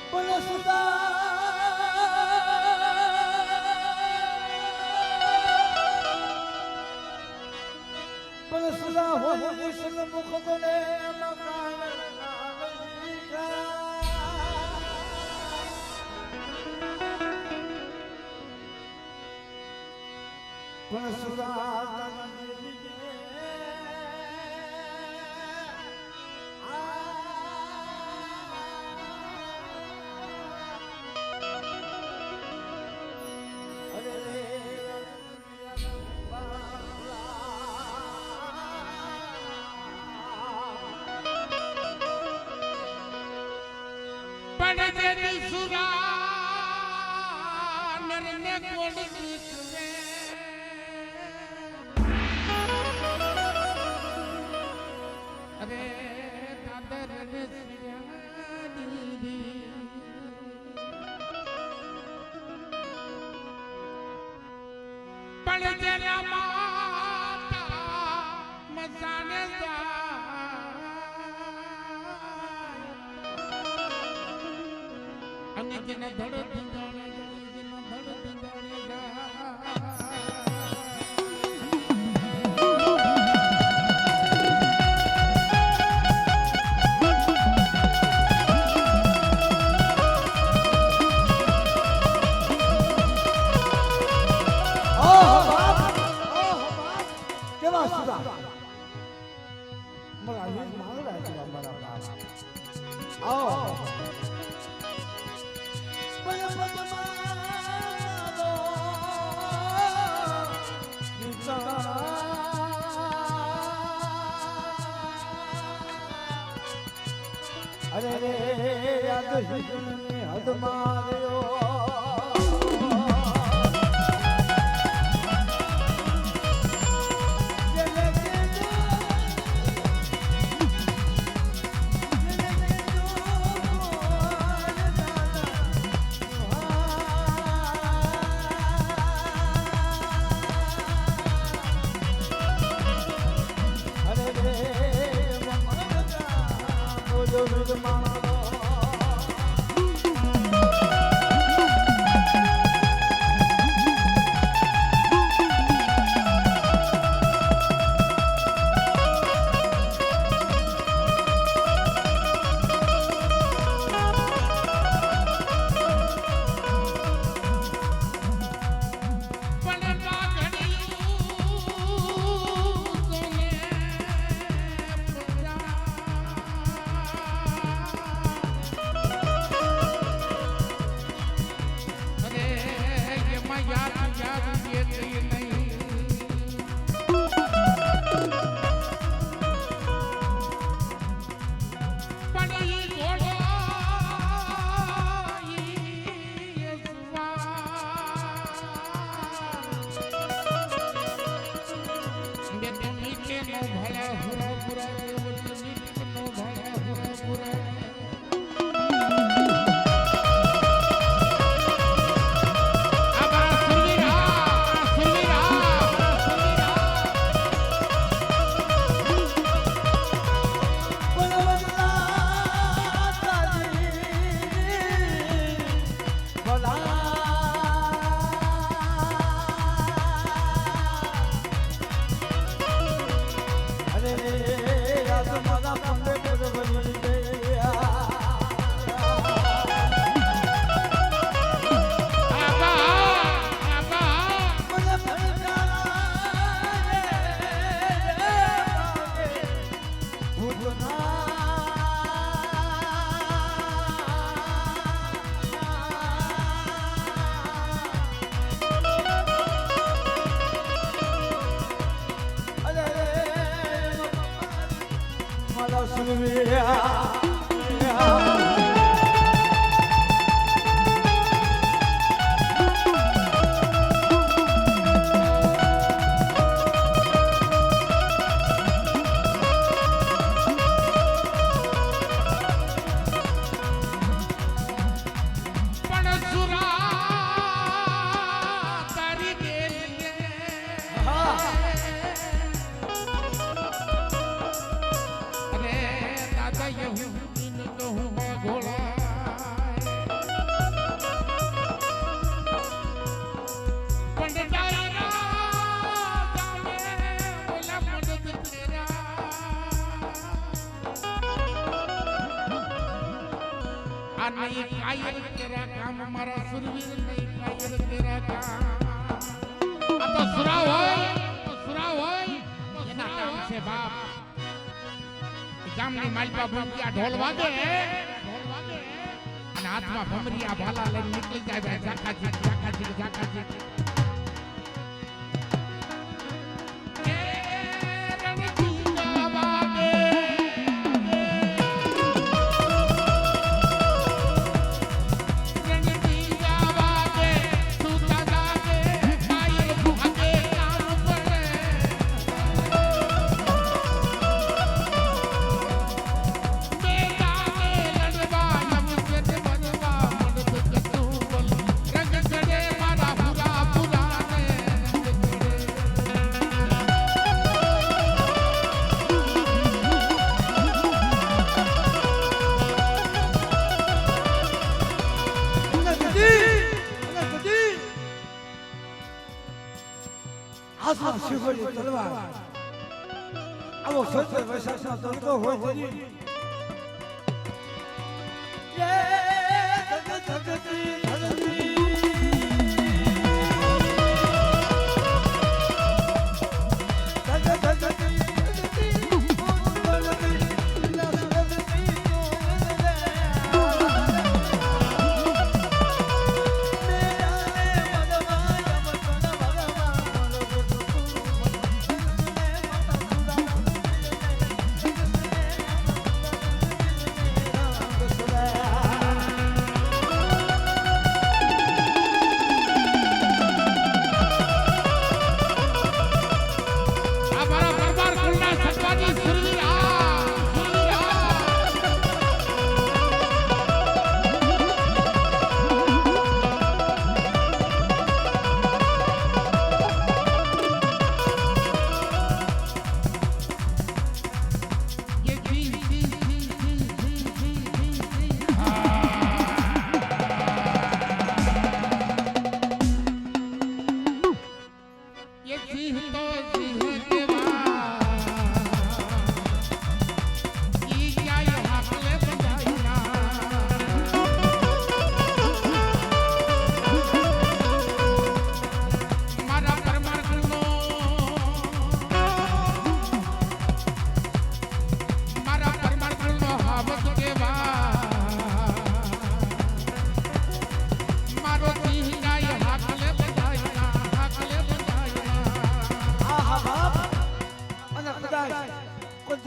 પણ સુદા હોય વિષ્ણુ મુખ બને પણ સુદા પડજે સુરા નરને કોડ દીકરે અરે દાદર ને દીદી પડજે માતા મસાને અને જેને ધડ ધીંગાણે જાય જેને ધડ ધીંગાણે જાય કેવા સુદા મારા વીર માંગડા છે મારા બાપ આવો અરે રે યાદ હિજને હદ માર્યો આ નહીં કાયર તેરા કામ મારા સુરવીર નહીં કાયર તેરા કામ આ તો સુરા હોય એના કામ છે બાપ ગામની માલપા ભૂમિયા ઢોલ વાગે અને હાથમાં ભમરીયા ભાલા લઈને નીકળી જાય ઝાકાજી હાથમાં શિવડી તલવાર આવો સત્ય વૈશાખનો તડકો હોય તેની જય જગત જગતી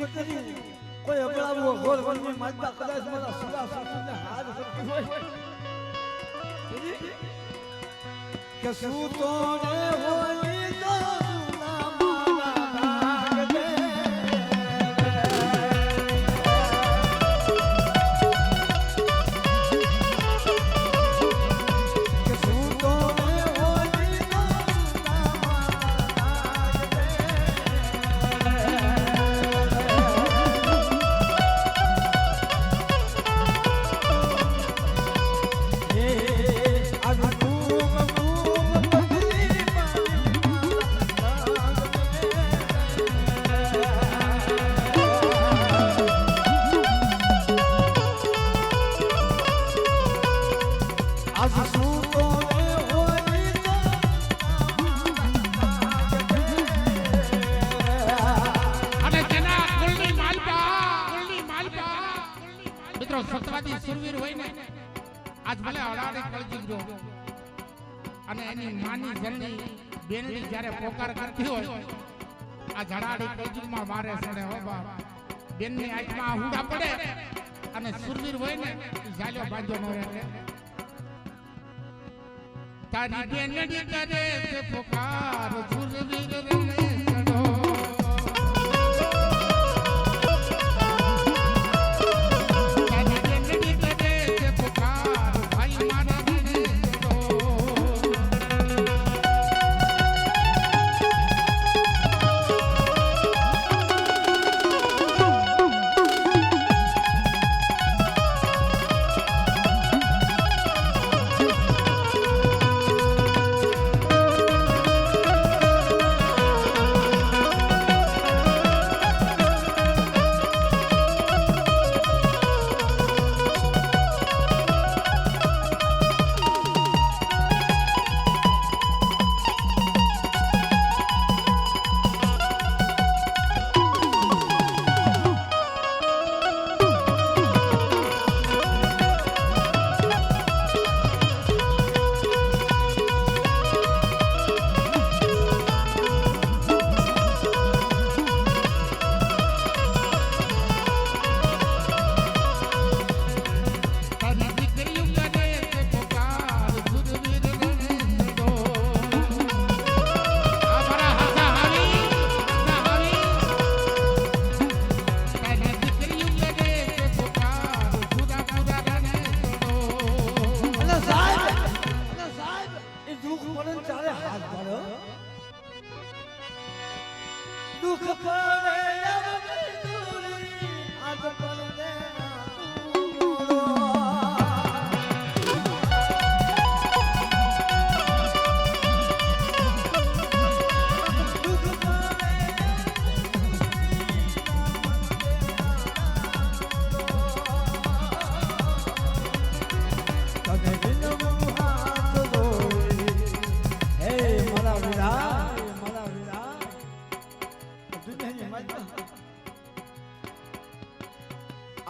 ધરતી કોઈ અબળાવો ગોળ વનની માતા કદાચ મારા સુરા સાસુને હાથ કરતી હોય કે શું તો ને હોય તો સુના મારા ભાગ દે કે શું તો ને હોય તો સુના મારા ભાગ સતવાદી સુરવીર હોય ને આજ ભલે અડાડે કળજી ગયો અને એની માની જલ્દી બેનની જ્યારે પોકાર કરતી હોય આ ઝડાડી કળજીમાં મારે સડે હો બાપ બેનની આંખમાં હુડા પડે અને સુરવીર હોય ને ઝાલ્યો બાંધો ન રહે તારી બેનડી કરે છે પોકાર સુરવીર રે સડો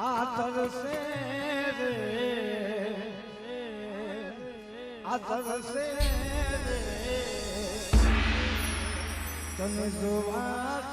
આ તરસે રે આ તરસે રે તને જોવા